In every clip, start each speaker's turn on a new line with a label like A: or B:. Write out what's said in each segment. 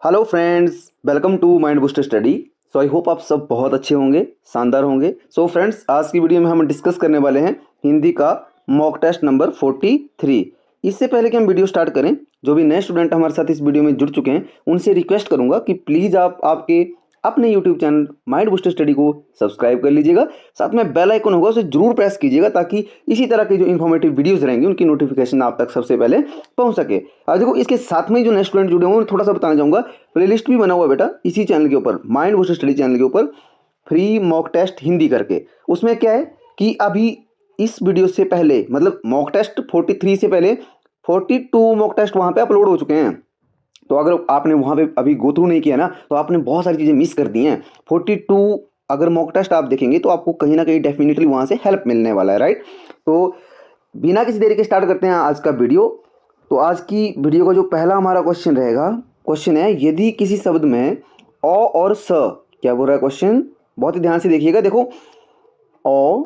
A: Hello friends, welcome to mind booster study. So I hope आप सब बहुत अच्छे होंगे, शानदार होंगे। सो फ्रेंड्स, आज की वीडियो में हम डिस्कस करने वाले हैं हिंदी का मॉक टेस्ट नंबर 43। इससे पहले कि हम वीडियो स्टार्ट करें, जो भी नए स्टूडेंट हमारे साथ इस वीडियो में जुड़ चुके हैं उनसे रिक्वेस्ट करूंगा कि प्लीज़ आप आपके अपने YouTube channel mind booster study को सब्सक्राइब कर लीजिएगा। साथ में बेल आइकन होगा, उसे जरूर प्रेस कीजिएगा ताकि इसी तरह की जो इन्फॉर्मेटिव वीडियोस रहेंगी उनकी नोटिफिकेशन आप तक सबसे पहले पहुंच सके। और देखो, इसके साथ में जो नए स्टूडेंट जुड़े होंगे थोड़ा सा बताना चाहूँगा, प्लेलिस्ट भी बना हुआ है बेटा इसी चैनल के ऊपर, माइंड बूस्टर स्टडी चैनल के ऊपर, फ्री मॉक टेस्ट हिंदी करके। उसमें क्या है कि अभी इस वीडियो से पहले, मतलब मॉक टेस्ट 43 से पहले 42 मॉक टेस्ट वहाँ पे अपलोड हो चुके हैं। तो अगर आपने वहाँ पे अभी गो थ्रू नहीं किया ना, तो आपने बहुत सारी चीज़ें मिस कर दी हैं। 42 अगर मॉक टेस्ट आप देखेंगे तो आपको कहीं ना कहीं डेफिनेटली वहाँ से हेल्प मिलने वाला है, राइट। तो बिना किसी देरी के स्टार्ट करते हैं आज का वीडियो। तो आज की वीडियो का जो पहला हमारा क्वेश्चन रहेगा, क्वेश्चन है यदि किसी शब्द में अ और स, क्या बोल रहा है क्वेश्चन, बहुत ही ध्यान से देखिएगा। देखो, अ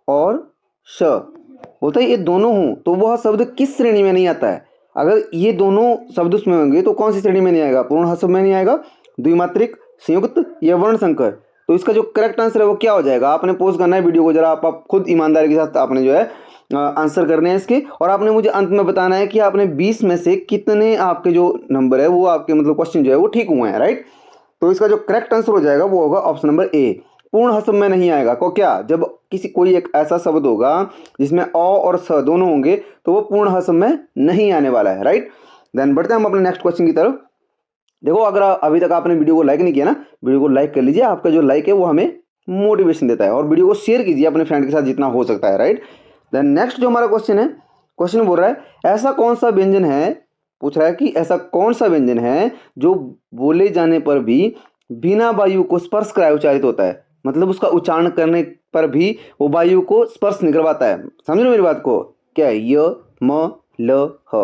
A: और श बोलता है ये दोनों हों तो वह शब्द किस श्रेणी में नहीं आता है। अगर ये दोनों शब्द उसमें होंगे तो कौन सी श्रेणी में नहीं आएगा? पूर्ण हर्ष में नहीं आएगा, द्विमात्रिक, संयुक्त या वर्ण संकर। तो इसका जो करेक्ट आंसर है वो क्या हो जाएगा? आपने पोज करना है वीडियो को, जरा आप खुद ईमानदारी के साथ आपने जो है आंसर करने हैं इसके, और आपने मुझे अंत में बताना है कि आपने 20 में से कितने आपके जो नंबर है वो आपके मतलब क्वेश्चन जो है वो ठीक हुए हैं, राइट। तो इसका जो करेक्ट आंसर हो जाएगा वो होगा ऑप्शन नंबर ए, पूर्ण हसब में नहीं आएगा। को क्या, जब किसी कोई एक ऐसा शब्द होगा जिसमें अ और स दोनों होंगे तो वो पूर्ण हसब में नहीं आने वाला है, राइट। देन बढ़ते हैं हम अपने नेक्स्ट क्वेश्चन की तरफ। देखो, अगर अभी तक आपने वीडियो को लाइक नहीं किया ना, वीडियो को लाइक कर लीजिए। आपका जो लाइक है वो हमें मोटिवेशन देता है, और वीडियो को शेयर कीजिए अपने फ्रेंड के साथ जितना हो सकता है, राइट। देन नेक्स्ट जो हमारा क्वेश्चन है, क्वेश्चन बोल रहा है ऐसा कौन सा व्यंजन है, पूछ रहा है कि ऐसा कौन सा व्यंजन है जो बोले जाने पर भी बिना वायु को स्पर्श कराए उच्चारित होता है। मतलब उसका उच्चारण करने पर भी वो वायु को स्पर्श नहीं करवाता है। समझ लो मेरी बात को, क्या है? य म ल ह।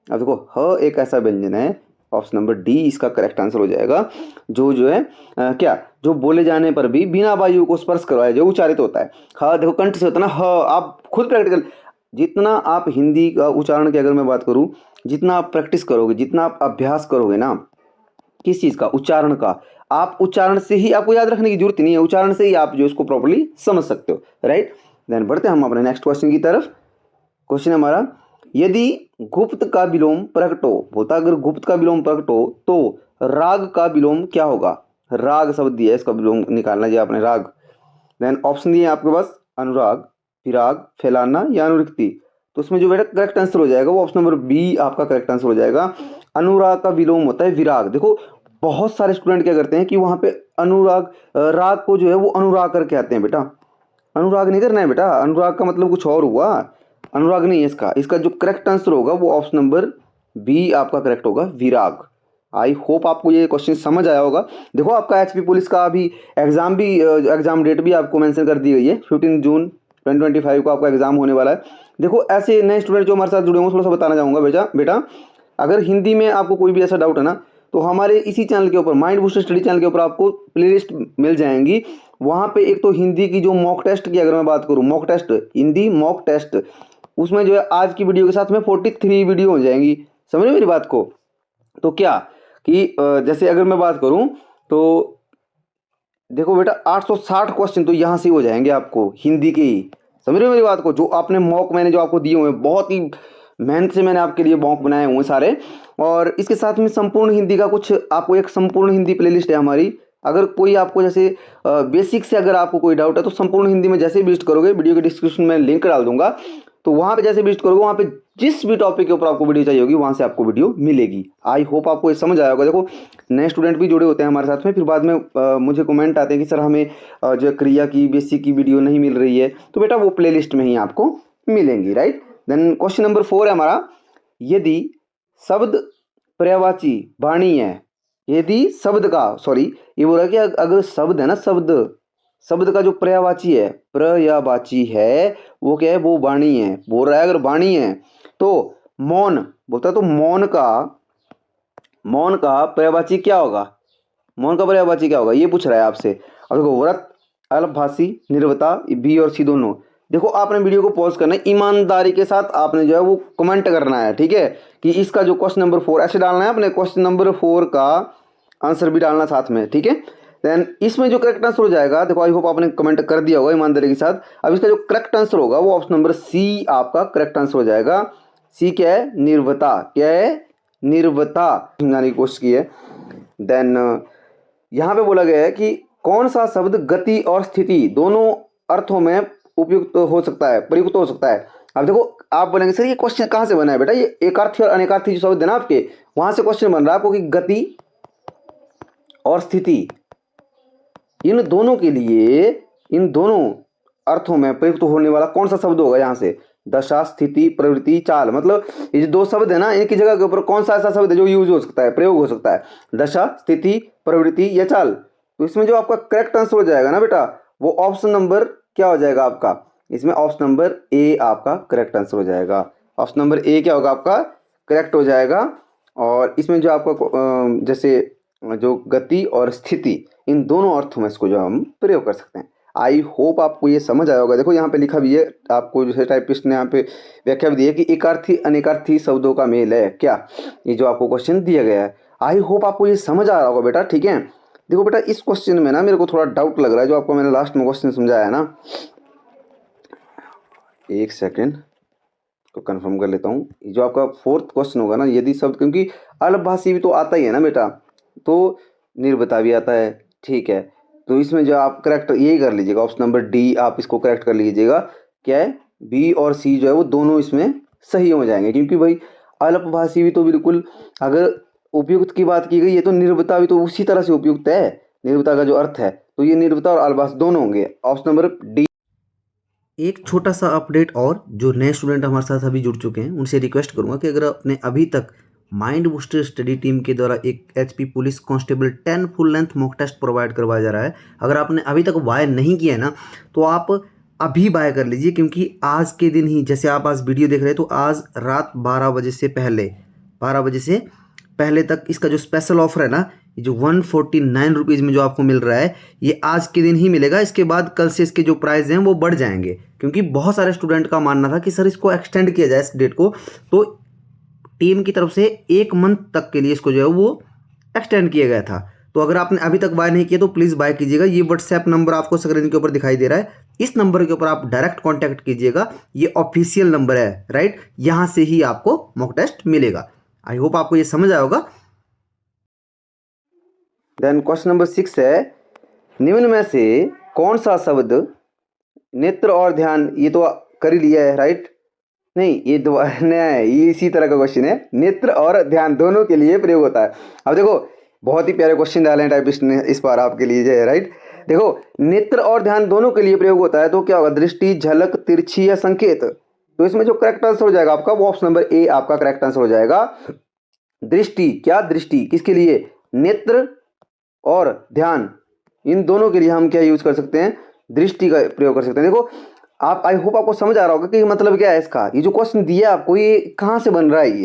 A: अब देखो, ह एक ऐसा व्यंजन है, ऑप्शन नंबर डी इसका करेक्ट आंसर हो जाएगा, जो है क्या, जो बोले जाने पर भी बिना वायु को स्पर्श करवाए जो उच्चारित होता है। हाँ देखो, कंठ से होता है ना ह। आप खुद प्रैक्टिकल, जितना आप हिंदी का उच्चारण की अगर मैं बात करूँ, जितना आप प्रैक्टिस करोगे, जितना आप अभ्यास करोगे ना किस चीज़ का, उच्चारण का, आप उच्चारण से ही, आपको याद रखने की जरूरत नहीं है, उच्चारण से ही आप जो इसको प्रॉपर्ली समझ सकते हो, राइट। देन बढ़ते हैं हम अपने नेक्स्ट क्वेश्चन की तरफ। क्वेश्चन हमारा, यदि गुप्त का विलोम प्रकट हो, बोलता अगर गुप्त का विलोम प्रकट हो तो राग का विलोम क्या होगा? राग शब्द दिया है, इसका विलोम निकालना है आपने, राग। देन ऑप्शन दिए आपके पास, अनुराग, विराग, फैलाना या अनुरक्ति। तो उसमें जो बेटा करेक्ट आंसर हो जाएगा वो ऑप्शन नंबर बी आपका करेक्ट आंसर हो जाएगा। अनुराग का विलोम होता है विराग। देखो, बहुत सारे स्टूडेंट क्या करते हैं कि वहाँ पे अनुराग राग को जो है वो अनुराग करके आते हैं। बेटा अनुराग नहीं करना है, बेटा अनुराग का मतलब कुछ और हुआ, अनुराग नहीं है इसका। इसका जो करेक्ट आंसर होगा वो ऑप्शन नंबर बी आपका करेक्ट होगा, विराग। आई होप आपको ये क्वेश्चन समझ आया होगा। देखो, आपका एचपी पुलिस का अभी एग्जाम डेट भी आपको मेंशन कर दी गई है, 15 जून 2025 को आपका एग्जाम होने वाला है। देखो, ऐसे नए स्टूडेंट जो हमारे साथ जुड़े होंगे थोड़ा सा बताना चाहूँगा बेटा अगर हिंदी में आपको कोई भी ऐसा डाउट है ना, तो हमारे इसी चैनल के ऊपर, माइंड बूस्टर स्टडी चैनल के ऊपर आपको प्लेलिस्ट मिल जाएंगी। वहाँ पे एक तो हिंदी की जो मॉक टेस्ट की अगर मैं बात करूँ, mock test Hindi mock test, उसमें जो है आज की वीडियो के साथ में 43 वीडियो हो जाएंगी। समझ रहे हो मेरी बात को? तो क्या कि जैसे अगर मैं बात करूं तो देखो बेटा 860 क्वेश्चन तो यहाँ से हो जाएंगे आपको हिंदी के ही। समझ रहे हो मेरी बात को? जो आपने मॉक मैंने जो आपको दिए हुए हैं, बहुत ही मेहनत से मैंने आपके लिए मॉक बनाए हुए सारे, और इसके साथ में संपूर्ण हिंदी का कुछ आपको एक संपूर्ण हिंदी प्लेलिस्ट है हमारी। अगर कोई आपको जैसे बेसिक से अगर आपको कोई डाउट है तो संपूर्ण हिंदी में जैसे विजिट करोगे, वीडियो के डिस्क्रिप्शन में लिंक डाल दूंगा, तो वहाँ पे जैसे विजिट करोगे वहाँ पे जिस भी टॉपिक के ऊपर आपको वीडियो चाहिए होगी वहाँ से आपको वीडियो मिलेगी। आई होप आपको ये समझ आया होगा। देखो, नए स्टूडेंट भी जुड़े होते हैं हमारे साथ में, फिर बाद में मुझे कमेंट आते हैं कि सर हमें जो क्रिया की बेसिक की वीडियो नहीं मिल रही है, तो बेटा वो प्लेलिस्ट में ही आपको मिलेंगी, राइट। देन क्वेश्चन नंबर 4 है हमारा, यदि शब्द पर्यायवाची वाणी है, यदि शब्द का, सॉरी ये बोल रहा है कि अगर शब्द है ना, शब्द का जो पर्यायवाची है, पर्यायवाची है वो क्या है? वो वाणी है। बोल रहा है अगर वाणी है तो मौन, बोलता है तो मौन का पर्यायवाची क्या होगा? मौन का पर्यायवाची क्या होगा ये पूछ रहा है आपसे। अब देखो, व्रत, अल्पभाषी, निर्वता, बी और सी दोनों। देखो आपने वीडियो को पॉज करना है, ईमानदारी के साथ आपने जो है वो कमेंट करना है, ठीक है, कि इसका जो क्वेश्चन नंबर 4 ऐसे डालना है, अपने क्वेश्चन नंबर 4 का आंसर भी डालना साथ में, ठीक है। देन इसमें जो करेक्ट आंसर हो जाएगा, देखो आई होप आपने कमेंट कर दिया होगा ईमानदारी के साथ। अब इसका जो करेक्ट आंसर होगा वो ऑप्शन नंबर सी आपका करेक्ट आंसर हो जाएगा। सी क्या है? निर्वता। क्या है? निर्वता समझाने की कोशिश की है। देन यहाँ पे बोला गया है कि कौन सा शब्द गति और स्थिति दोनों अर्थों में उपयुक्त हो सकता है, प्रयुक्त हो सकता है। अब देखो आप बोलेंगे सर ये क्वेश्चन कहाँ से बना है बेटा, ये एकार्थी और अनेकार्थी जो शब्द है ना आपके, वहां से क्वेश्चन बन रहा है आपको कि गति और स्थिति इन दोनों के लिए, इन दोनों अर्थों में प्रयुक्त होने वाला कौन सा शब्द होगा यहाँ से? दशा, स्थिति, प्रवृत्ति, चाल। मतलब ये जो दो शब्द है ना, इनकी जगह के ऊपर कौन सा ऐसा शब्द है जो यूज हो सकता है, प्रयोग हो सकता है? दशा, स्थिति, प्रवृत्ति या चाल। तो इसमें जो आपका करेक्ट आंसर हो जाएगा ना बेटा, वो ऑप्शन नंबर क्या हो जाएगा आपका? इसमें ऑप्शन नंबर ए आपका करेक्ट आंसर हो जाएगा। ऑप्शन नंबर ए क्या होगा आपका? करेक्ट हो जाएगा। और इसमें जो आपका जैसे जो गति और स्थिति, इन दोनों अर्थों में इसको जो हम प्रयोग कर सकते हैं। आई होप आपको ये समझ आया होगा। देखो यहाँ पे लिखा भी है आपको, जो है टाइपिस्ट ने यहाँ पे व्याख्या भी दी है कि एकार्थी अनेकार्थी शब्दों का मेल है क्या, ये जो आपको क्वेश्चन दिया गया है। आई होप आपको ये समझ आ रहा होगा बेटा, ठीक है। देखो बेटा इस क्वेश्चन में ना मेरे को थोड़ा डाउट लग रहा है, जो आपको मैंने लास्ट में क्वेश्चन समझाया है ना, एक सेकेंड तो कंफर्म कर लेता हूँ। जो आपका 4th क्वेश्चन होगा ना, यदि शब्द, क्योंकि अल्पभाषी भी तो आता ही है ना बेटा, तो निर्वता भी आता है, ठीक है। तो इसमें जो आप करेक्ट यही कर लीजिएगा, ऑप्शन नंबर डी आप इसको करेक्ट कर लीजिएगा। क्या है? बी और सी जो है वो दोनों इसमें सही हो जाएंगे, क्योंकि भाई अल्पभाषी भी तो बिल्कुल, अगर उपयुक्त की बात की गई है तो निर्वता भी तो उसी तरह से उपयुक्त है। निर्वता का जो अर्थ है, तो ये निर्वता और अल्पभाषी दोनों होंगे। Option number D. एक छोटा सा अपडेट, और जो नए स्टूडेंट हमारे साथ अभी जुड़ चुके हैं उनसे रिक्वेस्ट करूंगा कि अगर आपने अभी तक माइंड बूस्टर स्टडी टीम के द्वारा एक HP police constable 10 full length mock test provide करवाया जा रहा है, अगर आपने अभी तक बाय नहीं किया है ना, तो आप अभी बाय कर लीजिए, क्योंकि आज के दिन ही, जैसे आप आज वीडियो देख रहे हैं, तो आज रात 12 बजे से पहले, 12 बजे से पहले तक इसका जो स्पेशल ऑफर है ना, ये जो 149 रुपीज़ में जो आपको मिल रहा है, ये आज के दिन ही मिलेगा। इसके बाद कल से इसके जो प्राइस हैं वो बढ़ जाएंगे, क्योंकि बहुत सारे स्टूडेंट का मानना था कि सर इसको एक्सटेंड किया जाए इस डेट को, तो टीम की तरफ से 1 मंथ तक के लिए इसको जो है वो एक्सटेंड किया गया था। तो अगर आपने अभी तक बाय नहीं किया तो प्लीज़ बाय कीजिएगा। ये व्हाट्सएप नंबर आपको स्क्रीन के ऊपर दिखाई दे रहा है, इस नंबर के ऊपर आप डायरेक्ट कॉन्टैक्ट कीजिएगा। ये ऑफिशियल नंबर है, राइट, यहाँ से ही आपको मॉक टेस्ट मिलेगा। आई होप आपको ये समझ आया होगा। देन क्वेश्चन नंबर 6 है, निम्न में से कौन सा शब्द नेत्र और ध्यान, ये तो कर ही लिया है, राइट, नहीं ये दो नया है, ये इसी तरह का क्वेश्चन है, नेत्र और ध्यान दोनों के लिए प्रयोग होता है। अब देखो बहुत ही प्यारे क्वेश्चन डाले हैं टाइपिस्ट ने इस बार आपके लिए, जो है राइट। देखो नेत्र और ध्यान दोनों के लिए प्रयोग होता है, तो क्या होगा? दृष्टि, झलक, तिरछी या संकेत। तो इसमें जो करेक्ट आंसर हो जाएगा आपका, वो ऑप्शन नंबर ए आपका करेक्ट आंसर हो जाएगा। दृष्टि। क्या दृष्टि? किसके लिए? नेत्र और ध्यान, इन दोनों के लिए हम क्या यूज कर सकते हैं? दृष्टि का प्रयोग कर सकते हैं। देखो आप, आई होप आपको समझ आ रहा होगा कि मतलब क्या है इसका। ये जो क्वेश्चन दिया आपको, ये कहाँ से बन रहा है?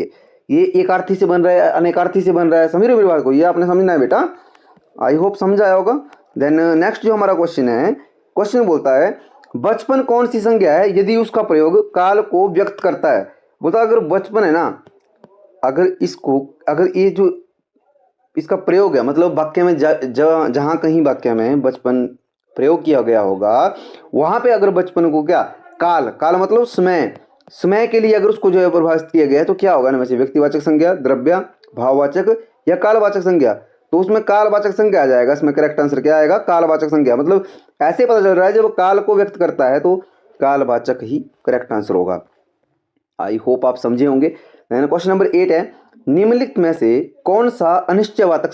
A: ये एकार्थी से बन रहा है, अनेकार्थी से बन रहा है, समझ रहे हो मेरी बात को? ये आपने समझना है बेटा, आई होप समझ आया होगा। देन नेक्स्ट जो हमारा क्वेश्चन है, क्वेश्चन बोलता है बचपन कौन सी संज्ञा है यदि उसका प्रयोग काल को व्यक्त करता है। बोलता अगर बचपन है ना, अगर इसको, अगर ये जो इसका प्रयोग है, मतलब वाक्य में जहाँ कहीं वाक्य में बचपन प्रयोग किया गया होगा, वहां पे अगर बचपन को क्या, काल, काल मतलब समय, समय के लिए अगर उसको जो है परिभाषित किया गया है, तो क्या होगा ना, वैसे व्यक्तिवाचक संज्ञा, द्रव्य, भाववाचक या कालवाचक संज्ञा। तो उसमें कालवाचक संज्ञा आ जाएगा। इसमें करेक्ट आंसर क्या आएगा? कालवाचक संज्ञा। मतलब ऐसे पता चल रहा है जब काल को व्यक्त करता है तो कालवाचक ही करेक्ट आंसर होगा। आई होप आप समझे होंगे। क्वेश्चन नंबर 8 है, निम्नलिखित में से कौन सा अनिश्चयवाचक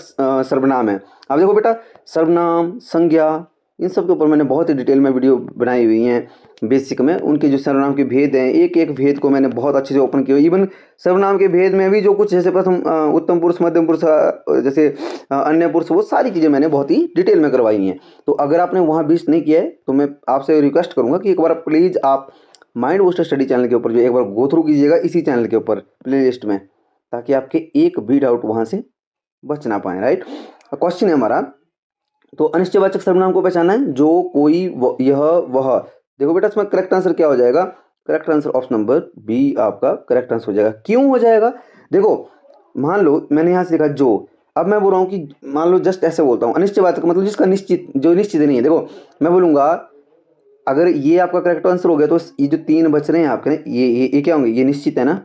A: सर्वनाम है। अब देखो बेटा, सर्वनाम, संज्ञा, इन सब के ऊपर मैंने बहुत ही डिटेल में वीडियो बनाई हुई हैं बेसिक में। उनके जो सर्वनाम के भेद हैं, एक एक भेद को मैंने बहुत अच्छे से ओपन किया। इवन सर्वनाम के भेद में भी जो कुछ, जैसे प्रथम उत्तम पुरुष, मध्यम पुरुष, जैसे अन्य पुरुष, वो सारी चीज़ें मैंने बहुत ही डिटेल में करवाई हैं। तो अगर आपने वहाँ विजिट नहीं किया है तो मैं आपसे रिक्वेस्ट करूँगा कि एक बार प्लीज़ आप माइंड बूस्टर स्टडी चैनल के ऊपर जो एक बार गो थ्रू कीजिएगा, इसी चैनल के ऊपर प्ले लिस्ट में, ताकि आपके एक भी डाउट वहाँ से बच ना पाए, राइट। क्वेश्चन है हमारा, तो अनिश्चयवाचक सर्वनाम को पहचाना है, जो कोई, यह, वह देखो बेटा इसमें करेक्ट आंसर क्या हो जाएगा, correct answer option number B आपका करेक्ट आंसर हो जाएगा। क्यों हो जाएगा, देखो मान लो मैंने यहाँ से लिखा जो, अब मैं बोल रहा हूँ कि मान लो जस्ट ऐसे बोलता हूँ, अनिश्चित बात का मतलब जिसका निश्चित, जो निश्चित नहीं है। देखो मैं बोलूँगा अगर ये आपका करेक्ट आंसर हो गया तो ये जो 3 बच रहे हैं आपके, ये क्या होंगे, ये निश्चित है ना,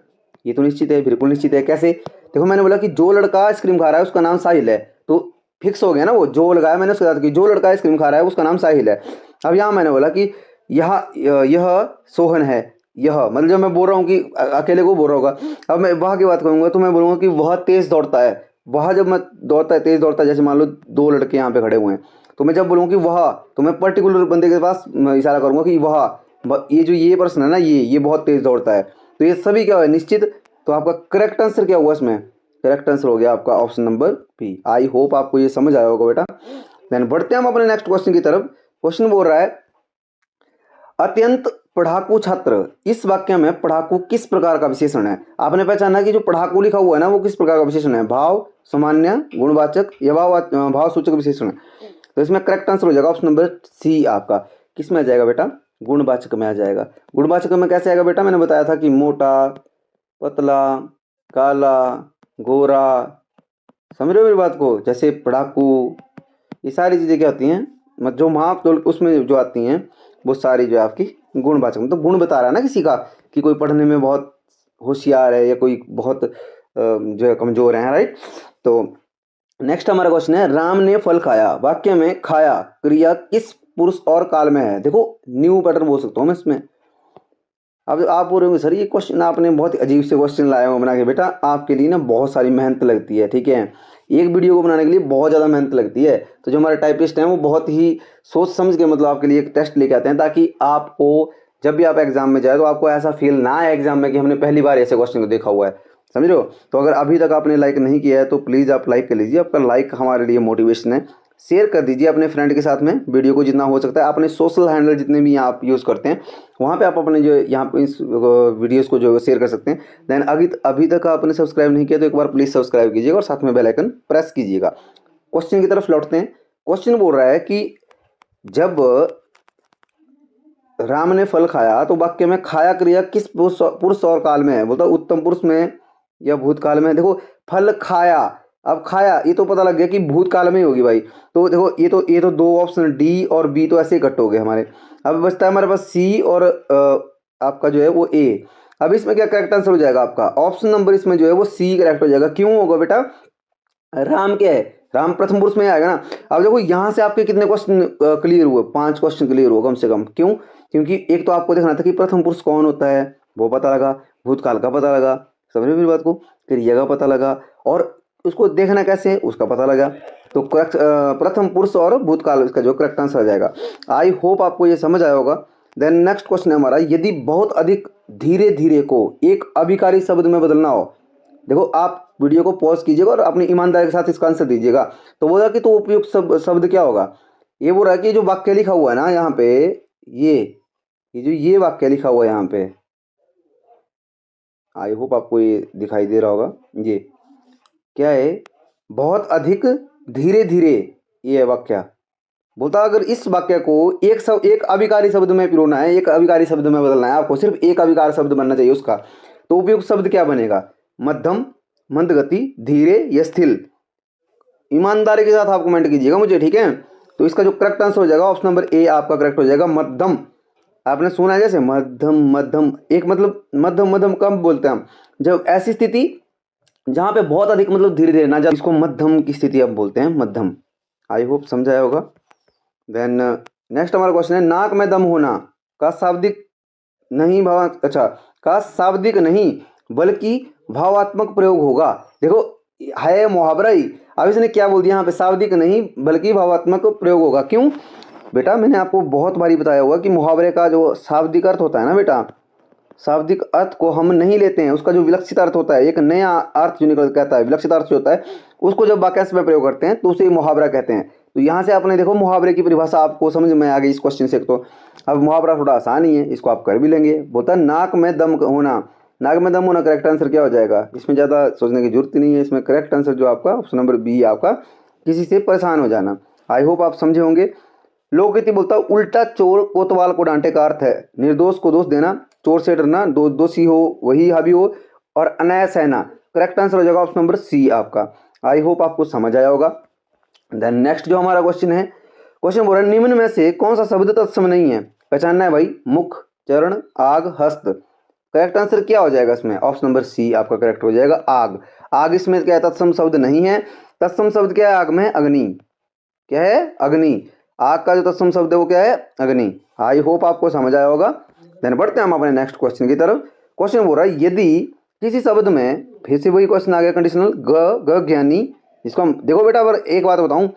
A: ये तो निश्चित है, बिल्कुल निश्चित है। कैसे, देखो मैंने बोला कि जो लड़का आइसक्रीम खा रहा है उसका नाम साहिल है, तो फिक्स हो गया ना, वो जो लगाया मैंने उसके साथ कि जो लड़का आइसक्रीम खा रहा है उसका नाम साहिल है। अब यहाँ मैंने बोला कि यह सोहन है, यह मतलब जब मैं बोल रहा हूँ कि अकेले को बोल रहा होगा। अब मैं वहाँ की बात करूँगा तो मैं बोलूँगा कि वह तेज़ दौड़ता है, वह जब मैं दौड़ता है तेज़ दौड़ता है, जैसे मान लो 2 लड़के यहाँ पे खड़े हुए हैं, तो मैं जब बोलूँ कि वह, तो मैं पर्टिकुलर बंदे के पास इशारा करूँगा कि ये जो ये पर्सन है ना, ये बहुत तेज़ दौड़ता है। तो ये सभी क्या है, निश्चित। तो आपका करेक्ट आंसर क्या हुआ इसमें, करेक्ट आंसर हो गया आपका option number B. I hope आपको ये समझ आया होगा बेटा। देन बढ़ते हैं हम अपने नेक्स्ट क्वेश्चन की तरफ। क्वेश्चन बोल रहा है अत्यंत पढ़ाकू छात्र, इस वाक्य में पढ़ाकू किस प्रकार का विशेषण है। आपने पहचाना कि जो पढ़ाकू लिखा हुआ है ना वो किस प्रकार का विशेषण है, भाव, सामान्य, गुणवाचक या भाव सूचक विशेषण है। तो इसमें करेक्ट आंसर हो जाएगा ऑप्शन नंबर सी आपका, किस में आ जाएगा बेटा, गुणवाचक में आ जाएगा। गुणवाचक में कैसे आएगा बेटा, मैंने बताया था कि मोटा, पतला, काला, गोरा, समझ रहे हो मेरी बात को। जैसे पढ़ाकू, ये सारी चीज़ें क्या होती हैं, मतलब जो माप तो उसमें जो आती हैं वो सारी जो है आपकी गुणवाचक, मतलब गुण बता रहा है ना किसी का, कि कोई पढ़ने में बहुत होशियार है या कोई बहुत जो है कमज़ोर है, राइट। तो नेक्स्ट हमारा क्वेश्चन है राम ने फल खाया, वाक्य में खाया क्रिया किस पुरुष और काल में है। देखो न्यू पैटर्न बोल सकता हूँ मैं इसमें। अब आप बोल रहे होंगे सर ये क्वेश्चन आपने बहुत अजीब से क्वेश्चन लाए हो बना के। बेटा आपके लिए ना बहुत सारी मेहनत लगती है, ठीक है, एक वीडियो को बनाने के लिए बहुत ज़्यादा मेहनत लगती है। तो जो हमारे टाइपिस्ट हैं वो बहुत ही सोच समझ के मतलब आपके लिए एक टेस्ट लेके आते हैं, ताकि आपको जब भी आप एग्जाम में जाए तो आपको ऐसा फील ना आए एग्जाम में कि हमने पहली बार ऐसे क्वेश्चन को देखा हुआ है, समझ रहे हो। तो अगर अभी तक आपने लाइक नहीं किया है तो प्लीज़ आप लाइक कर लीजिए, आपका लाइक हमारे लिए मोटिवेशन है। शेयर कर दीजिए अपने फ्रेंड के साथ में वीडियो को जितना हो सकता है। अपने सोशल हैंडल जितने भी आप यूज़ करते हैं वहाँ पे आप अपने जो यहाँ पे इस वीडियोस को जो शेयर कर सकते हैं। देन अभी तक आपने सब्सक्राइब नहीं किया तो एक बार प्लीज़ सब्सक्राइब कीजिएगा और साथ में बेल आइकन प्रेस कीजिएगा। क्वेश्चन की तरफ लौटते हैं। क्वेश्चन बोल रहा है कि जब राम ने फल खाया तो वाक्य में खाया क्रिया किस पुरुष और काल में है, बोलता उत्तम पुरुष में या भूतकाल में। देखो फल खाया, अब खाया ये तो पता लग गया कि भूतकाल में ही होगी भाई। तो देखो ये तो 2 ऑप्शन डी और बी तो ऐसे ही कट हो गए हमारे। अब बचता है हमारे पास सी और आपका जो है वो ए। अब इसमें क्या करेक्ट आंसर हो जाएगा आपका, ऑप्शन नंबर इसमें जो है वो सी करेक्ट हो जाएगा। क्यों होगा बेटा, राम क्या है, राम प्रथम पुरुष में आएगा ना। अब देखो यहाँ से आपके कितने क्वेश्चन क्लियर हुए, 5 क्वेश्चन क्लियर हुए कम से कम। क्यों, क्योंकि एक तो आपको देखना था कि प्रथम पुरुष कौन होता है वो पता लगा, भूतकाल का पता लगा, समझ रहे मेरी बात को, क्रिया का पता लगा, और उसको देखना कैसे है उसका पता लगा। तो करेक्ट प्रथम पुरुष और भूतकाल इसका जो करेक्ट आंसर आ जाएगा। आई होप आपको ये समझ आया होगा। देन नेक्स्ट क्वेश्चन है हमारा, यदि बहुत अधिक धीरे धीरे को एक अभिकारी शब्द में बदलना हो। देखो आप वीडियो को पॉज कीजिएगा और अपनी ईमानदारी के साथ इसका आंसर दीजिएगा। तो बोला कि तो उपयुक्त शब्द क्या होगा। ये बोल रहा है कि जो वाक्य लिखा हुआ है ना यहाँ पे, ये वाक्य लिखा हुआ है यहाँ पे, आई होप आपको ये दिखाई दे रहा होगा। ये क्या है, बहुत अधिक धीरे धीरे, ये वाक्य बोलता अगर इस वाक्य को एक अभिकारी शब्द में पिरोना है, एक अभिकारी शब्द में बदलना है आपको, सिर्फ एक अभिकार शब्द बनना चाहिए उसका, तो उपयुक्त शब्द क्या बनेगा, मध्यम, मंदगति, धीरे या स्थिर। ईमानदारी के साथ आप कमेंट कीजिएगा मुझे, ठीक है। तो इसका जो करेक्ट आंसर हो जाएगा ऑप्शन नंबर ए आपका करेक्ट हो जाएगा, मध्यम। आपने सुना है जैसे मध्यम मध्यम, एक मतलब मध्यम मध्यम कब बोलते हैं हम, जब ऐसी स्थिति जहाँ पे बहुत अधिक मतलब धीरे धीरे ना जा, इसको मध्यम की स्थिति अब बोलते हैं, मध्यम। आई होप समझाया होगा। देन नेक्स्ट हमारा क्वेश्चन है नाक में दम होना का शाब्दिक नहीं का शाब्दिक नहीं बल्कि भावात्मक प्रयोग होगा। देखो है मुहावरा ही, अब इसने क्या बोल दिया यहाँ पे, शाब्दिक नहीं बल्कि भावात्मक प्रयोग होगा। क्यों बेटा, मैंने आपको बहुत बारी बताया होगा कि मुहावरे का जो शाब्दिक अर्थ होता है ना बेटा, शाब्दिक अर्थ को हम नहीं लेते हैं, उसका जो विलक्षित अर्थ होता है, एक नया अर्थ जो निकल कहता है, विलक्षित अर्थ जो होता है, उसको जब वाक्यांश में प्रयोग करते हैं तो उसे मुहावरा कहते हैं। तो यहाँ से आपने देखो मुहावरे की परिभाषा आपको समझ में आ गई इस क्वेश्चन से। तो अब मुहावरा थोड़ा आसान ही है, इसको आप कर भी लेंगे। बोलता नाक में दम होना, नाक में दम होना करेक्ट आंसर क्या हो जाएगा, इसमें ज़्यादा सोचने की जरूरत ही नहीं है। इसमें करेक्ट आंसर जो आपका ऑप्शन नंबर बी आपका, किसी से परेशान हो जाना। आई होप आप समझे होंगे। लोकगीति बोलता है उल्टा चोर कोतवाल को डांटे का अर्थ है निर्दोष को दोष देना, चोर से डरना, दोषी हो वही हावी हो, और अन्याय सहना। करेक्ट आंसर हो जाएगा ऑप्शन नंबर सी आपका। आई होप आपको समझ आया होगा। देन नेक्स्ट जो हमारा क्वेश्चन है, क्वेश्चन बोल रहा है निम्न में से कौन सा शब्द तत्सम नहीं है, पहचानना है भाई। मुख, चरण, आग, हस्त। करेक्ट आंसर क्या हो जाएगा इसमें, ऑप्शन नंबर सी आपका करेक्ट हो जाएगा, आग। आग इसमें क्या है, तत्सम शब्द नहीं है। तत्सम शब्द क्या है आग में, अग्नि। क्या है, अग्नि। आग का जो तत्सम शब्द है वो क्या है, अग्नि। आई होप आपको समझ आया होगा। देन बढ़ते हैं हम अपने नेक्स्ट क्वेश्चन की तरफ। क्वेश्चन बोल रहा है यदि किसी शब्द में, फिर से वही क्वेश्चन आ गया कंडीशनल, ग ज्ञानी। इसको हम देखो बेटा, अगर एक बात बताऊं,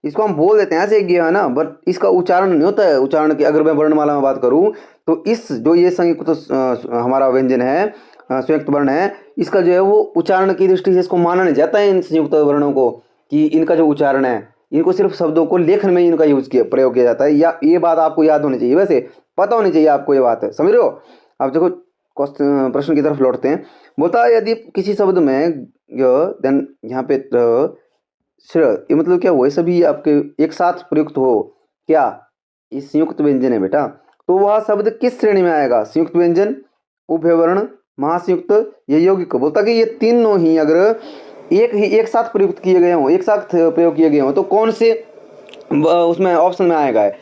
A: इसको हम बोल देते हैं ऐसे ग है ना, बट इसका उच्चारण नहीं होता है। उच्चारण की अगर मैं वर्णमाला में बात करूं तो इस जो ये संयुक्त हमारा व्यंजन है, संयुक्त वर्ण है, इसका जो है वो उच्चारण की दृष्टि से इसको माना नहीं जाता है इन संयुक्त वर्णों को, कि इनका जो उच्चारण है, इनको सिर्फ शब्दों को लेखन में इनका यूज किया, प्रयोग किया जाता है। या ये बात आपको याद होनी चाहिए, वैसे पता होनी चाहिए आपको ये बात, समझ रहे हो। अब देखो प्रश्न की तरफ लौटते हैं। बोलता है यदि किसी शब्द में देन यहाँ पे ये मतलब क्या हुआ, सभी आपके एक साथ प्रयुक्त हो, क्या ये संयुक्त व्यंजन है बेटा, तो वह शब्द किस श्रेणी में आएगा, संयुक्त व्यंजन, उभयवर्ण, महासंयुक्त, ये यौगिक। बोलता कि ये तीनों ही अगर एक साथ प्रयुक्त किए गए हों, एक साथ प्रयोग किए गए हों, तो कौन से उसमें ऑप्शन में आएगा है।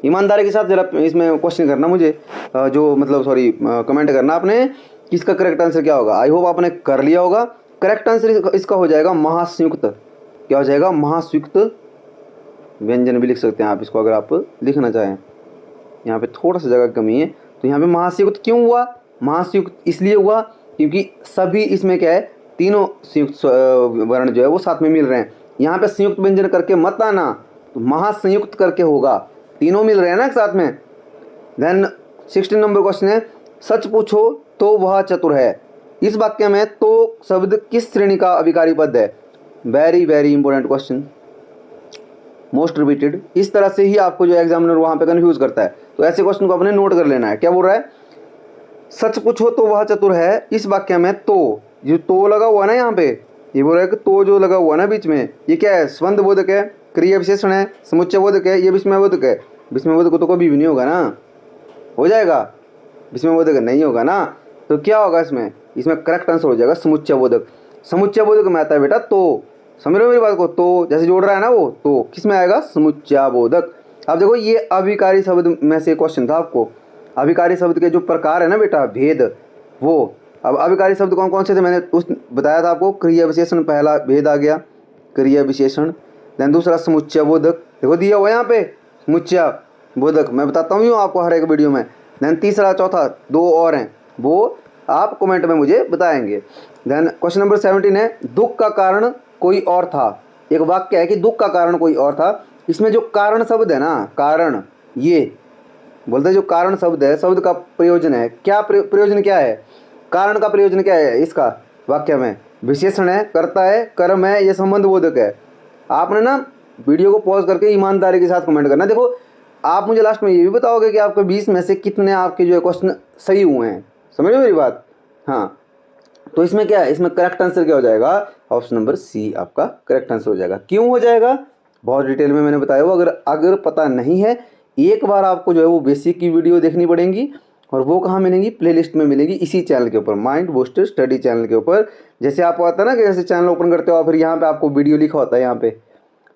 A: ईमानदारी के साथ जरा इसमें क्वेश्चन करना मुझे, जो मतलब सॉरी कमेंट करना आपने कि इसका करेक्ट आंसर क्या होगा। आई होप आपने कर लिया होगा। करेक्ट आंसर इसका हो जाएगा महासंयुक्त। क्या हो जाएगा, महासंयुक्त व्यंजन भी लिख सकते हैं आप इसको अगर आप लिखना चाहें। यहाँ पे थोड़ा सा जगह कमी है, तो यहाँ पे महासंयुक्त क्यों हुआ, महासंयुक्त इसलिए हुआ क्योंकि सभी इसमें क्या है, तीनों संयुक्त वर्ण जो है वो साथ में मिल रहे हैं। यहाँ पे संयुक्त व्यंजन करके मत आना, तो महासंयुक्त करके होगा, तीनों मिल रहे हैं ना साथ में। देन 16 नंबर क्वेश्चन है, सच पूछो तो वह चतुर है। इस वाक्य में तो शब्द किस श्रेणी का अभिकारी पद है। Very very important question, most repeated. इस तरह से ही आपको जो एग्जामिनर वहाँ पे कंफ्यूज करता है, तो ऐसे क्वेश्चन को अपने नोट कर लेना है। क्या बोल रहा है, सच पूछो तो वह चतुर है। इस वाक्य में तो जो तो लगा हुआ है ना, यहाँ पे ये बोल रहा है कि तो जो लगा हुआ है ना बीच में, ये क्या है, स्पंद बोधक है, क्रिया विशेषण है, समुच्चय बोधक है, ये विस्मय बोधक है। विस्मय बोधक तो कभी भी नहीं होगा ना, हो जाएगा, विस्मय बोधक नहीं होगा ना, तो क्या होगा इसमें, इसमें करेक्ट आंसर हो जाएगा समुच्चय बोधक। समुच्चय बोधक में आता है बेटा तो, समझ लो मेरी बात को, तो जैसे जोड़ रहा है ना वो, तो किस में आएगा, समुच्चय बोधक। अब देखो ये अभिकारी शब्द में से क्वेश्चन था आपको, अभिकारी शब्द के जो प्रकार है ना बेटा, भेद, वो अब अभिकारी शब्द कौन कौन से थे, मैंने उस बताया था आपको। क्रिया विशेषण पहला भेद आ गया, क्रिया विशेषण। देन दूसरा समुच्चय बोधक, देखो दिया हुआ यहाँ पे समुच्चय बोधक, मैं बताता हूँ आपको हर एक वीडियो में। देन तीसरा चौथा दो और हैं, वो आप कमेंट में मुझे बताएंगे। देन क्वेश्चन नंबर 17 है, दुख का कारण कोई और था। एक वाक्य है कि दुख का कारण कोई और था, इसमें जो कारण शब्द है ना, कारण, ये बोलते हैं जो कारण शब्द है, शब्द का प्रयोजन है, क्या प्रयोजन क्या है, कारण का प्रयोजन क्या है इसका वाक्य में, विशेषण है, कर्ता है, कर्म है, ये संबंध बोधक है। आपने ना वीडियो को पॉज करके ईमानदारी के साथ कमेंट करना। देखो आप मुझे लास्ट में ये भी बताओगे कि आपके 20 में से कितने आपके जो है क्वेश्चन सही हुए हैं, समझ लो मेरी बात। हाँ, तो इसमें क्या है, इसमें करेक्ट आंसर क्या हो जाएगा, ऑप्शन नंबर सी आपका करेक्ट आंसर हो जाएगा। क्यों हो जाएगा, बहुत डिटेल में मैंने बताया हुआ, अगर पता नहीं है, एक बार आपको जो है वो बेसिक की वीडियो देखनी पड़ेगी, और वो कहाँ मिलेंगी, प्लेलिस्ट में मिलेगी, इसी चैनल के ऊपर, माइंड बूस्टर स्टडी चैनल के ऊपर। जैसे आपको आता है ना कि जैसे चैनल ओपन करते हो, फिर यहाँ पे आपको वीडियो लिखा होता है, यहाँ पे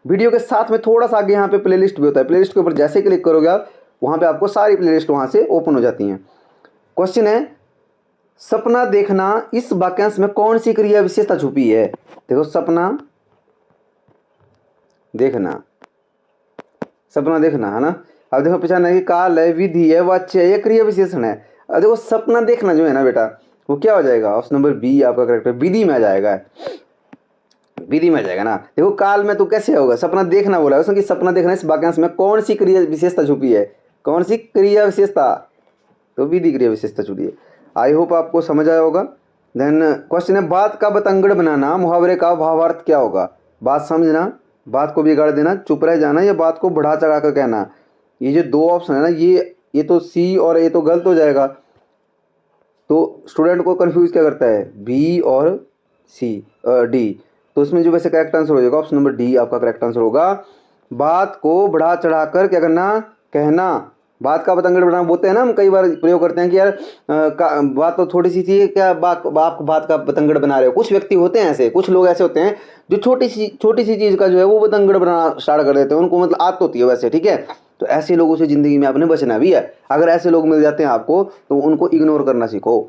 A: वीडियो के साथ में थोड़ा सा आगे यहाँ पे प्लेलिस्ट भी होता है, प्लेलिस्ट के ऊपर जैसे क्लिक करोगे आप, वहाँ पे आपको सारी प्लेलिस्ट वहाँ से ओपन हो जाती हैं। क्वेश्चन है, सपना देखना, इस वाक्यांश में कौन सी क्रिया विशेषता छुपी है। देखो सपना देखना, सपना देखना है ना। अब देखो पहचाना कि काल है, विधि है, वाच्य है, ये क्रिया विशेषण है। अब देखो सपना देखना जो है ना बेटा, वो क्या हो जाएगा, ऑप्शन नंबर बी आपका करेक्ट है, विधि में आ जाएगा, विधि में आ जाएगा ना। देखो काल में तो कैसे होगा, सपना देखना बोला है उसने कि सपना देखना, इस वाक्यांश में कौन सी क्रिया विशेषता छुपी है, कौन सी क्रिया विशेषता, तो विधि क्रिया विशेषता छुपी है। आई होप आपको समझ आया होगा। देन क्वेश्चन है, बात का बतंगड़ बनाना, मुहावरे का भावार्थ क्या होगा। बात समझना, बात को बिगाड़ देना, चुप रह जाना, या बात को बढ़ा चढ़ा कर कहना। ये जो दो ऑप्शन है ना, ये तो सी और ये तो गलत हो जाएगा, तो स्टूडेंट को कंफ्यूज क्या करता है, बी और सी डी। तो इसमें जो वैसे करेक्ट आंसर हो जाएगा ऑप्शन नंबर डी आपका करेक्ट आंसर होगा। बात को बढ़ा चढ़ाकर क्या करना, कहना। बात का बतंगड़ बनाना बोलते हैं ना, हम कई बार प्रयोग करते हैं कि यार बात तो थोड़ी सी थी, क्या बात आप बात का बतंगड़ बना रहे हो। कुछ व्यक्ति होते हैं ऐसे, कुछ लोग ऐसे होते हैं जो छोटी सी चीज़ का जो है वो बतंगड़ बनाना स्टार्ट कर देते हैं, उनको मतलब आदत होती है वैसे, ठीक है। तो ऐसे लोगों से ज़िंदगी में आपने बचना भी है। अगर ऐसे लोग मिल जाते हैं आपको तो उनको इग्नोर करना सीखो।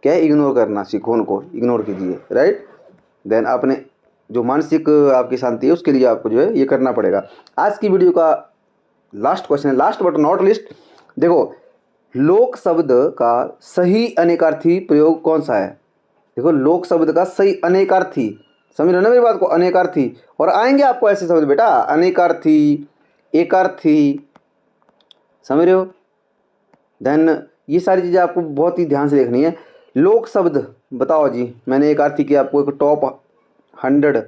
A: क्या है, इग्नोर करना सीखो, उनको इग्नोर कीजिए, राइट। देन आपने जो मानसिक आपकी शांति है उसके लिए आपको जो है ये करना पड़ेगा। आज की वीडियो का लास्ट क्वेश्चन है, लास्ट बट नॉट लिस्ट। देखो, लोक शब्द का सही अनेकार्थी प्रयोग कौन सा है। देखो, लोक शब्द का सही अनेकार्थी, समझ रहे हो ना मेरी बात को, अनेकार्थी। और आएंगे आपको ऐसे शब्द बेटा, अनेकार्थी, एकार्थी, समझ रहे हो। देन ये सारी चीज़ें आपको बहुत ही ध्यान से देखनी है। लोक शब्द बताओ जी, मैंने एकार्थी की आपको एक टॉप 100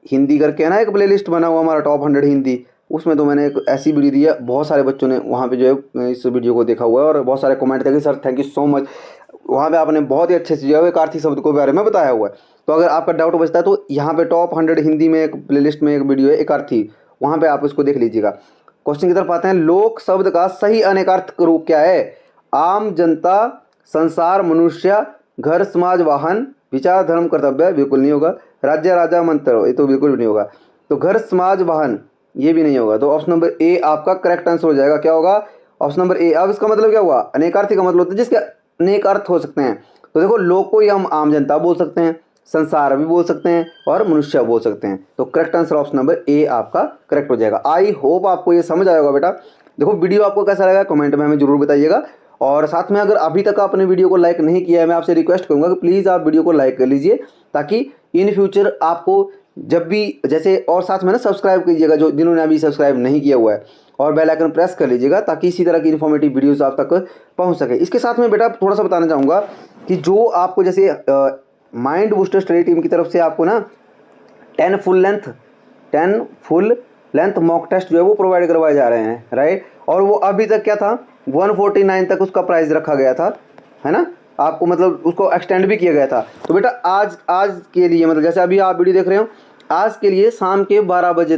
A: हिंदी करके है ना, एक प्लेलिस्ट बना हुआ हमारा टॉप 100 हिंदी, उसमें तो मैंने एक ऐसी वीडियो दी है, बहुत सारे बच्चों ने वहाँ पे जो है इस वीडियो को देखा हुआ है और बहुत सारे कमेंट थे कि sir thank you so much. वहाँ पे आपने बहुत ही अच्छे से जो है एकार्थी शब्द को बारे में बताया हुआ है। तो अगर आपका डाउट बचता है तो यहाँ पे टॉप 100 हिंदी में एक प्लेलिस्ट में एक वीडियो है एकार्थी, वहाँ पे आप उसको देख लीजिएगा। क्वेश्चन की तरफ आते हैं। लोक शब्द का सही अनेकार्थ रूप क्या है। आम जनता, संसार, मनुष्य, घर, समाज, वाहन, विचार, धर्म, कर्तव्य, बिल्कुल नहीं होगा। राज्य, राजा, मंत्र, ये तो बिल्कुल भी नहीं होगा। तो घर, समाज, वाहन, ये भी नहीं होगा। तो ऑप्शन नंबर ए आपका करेक्ट आंसर हो जाएगा। क्या होगा, ऑप्शन नंबर ए। अब इसका मतलब क्या हुआ, अनेकार्थी का मतलब होता है जिसके अनेक अर्थ हो सकते हैं। तो देखो, लोग को ही हम आम जनता बोल सकते हैं, संसार भी बोल सकते हैं और मनुष्य बोल सकते हैं। तो correct answer option number A आपका करेक्ट हो जाएगा। आई होप आपको ये समझ आएगा बेटा। देखो, वीडियो आपको कैसा लगा कमेंट में हमें जरूर बताइएगा। और साथ में अगर अभी तक आपने वीडियो को लाइक नहीं किया है, मैं आपसे रिक्वेस्ट करूंगा कि प्लीज़ आप वीडियो को लाइक कर लीजिए, ताकि इन फ्यूचर आपको जब भी जैसे, और साथ में ना सब्सक्राइब कीजिएगा जो जिन्होंने अभी सब्सक्राइब नहीं किया हुआ है, और बेल आइकन प्रेस कर लीजिएगा ताकि इसी तरह की इन्फॉर्मेटिव वीडियोस आप तक पहुंच सके। इसके साथ में बेटा थोड़ा सा बताना चाहूँगा कि जो आपको जैसे माइंड बूस्टर स्टडी टीम की तरफ से आपको ना 10 फुल लेंथ मॉक टेस्ट जो है वो प्रोवाइड करवाए जा रहे हैं, राइट। और वो अभी तक क्या था, 149 तक उसका प्राइस रखा गया था, है ना। आपको मतलब उसको एक्सटेंड भी किया गया था। तो बेटा आज के लिए मतलब जैसे अभी आप वीडियो देख रहे हो, आज के लिए शाम के 12 बजे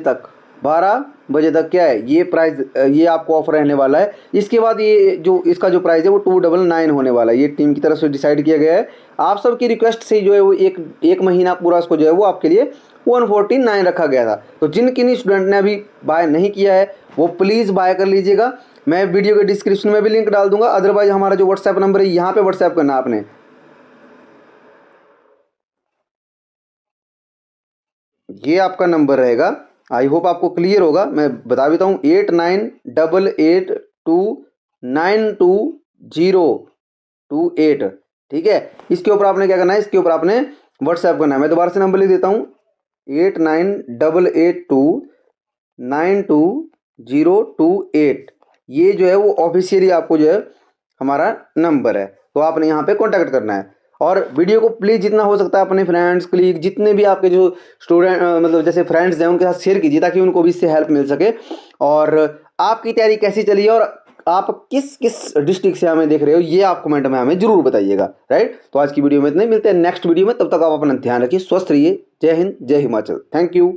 A: तक क्या है ये प्राइस, ये आपको ऑफर रहने वाला है। इसके बाद ये जो इसका जो प्राइस है वो 299 होने वाला है। ये टीम की तरफ से डिसाइड किया गया है। आप सबकी रिक्वेस्ट से जो है वो एक महीना पूरा उसको जो है वो आपके लिए 149 रखा गया था। तो जिन किन स्टूडेंट ने अभी बाय नहीं किया है वो प्लीज़ बाय कर लीजिएगा। मैं वीडियो के डिस्क्रिप्शन में भी लिंक डाल दूंगा। अदरवाइज हमारा जो व्हाट्सएप नंबर है यहाँ पे व्हाट्सएप करना आपने, ये आपका नंबर रहेगा। आई होप आपको क्लियर होगा। मैं बता देता हूँ, 8988292028। ठीक है, इसके ऊपर आपने क्या करना है, इसके ऊपर आपने व्हाट्सएप करना है। मैं दोबारा से नंबर लिख देता हूँ, 8988292028। ये जो है वो ऑफिशियली आपको जो है हमारा नंबर है, तो आपने यहाँ पे कांटेक्ट करना है। और वीडियो को प्लीज़ जितना हो सकता है अपने फ्रेंड्स, कलीग, जितने भी आपके जो स्टूडेंट मतलब जैसे फ्रेंड्स हैं उनके साथ शेयर कीजिए, ताकि उनको भी इससे हेल्प मिल सके। और आपकी तैयारी कैसी चली है और आप किस किस डिस्ट्रिक्ट से हमें देख रहे हो, ये आप कमेंट में हमें जरूर बताइएगा, राइट। तो आज की वीडियो में इतना ही, मिलते हैं नेक्स्ट वीडियो में। तब तक आप अपना ध्यान रखिए, स्वस्थ रहिए। जय हिंद, जय हिमाचल। Thank you.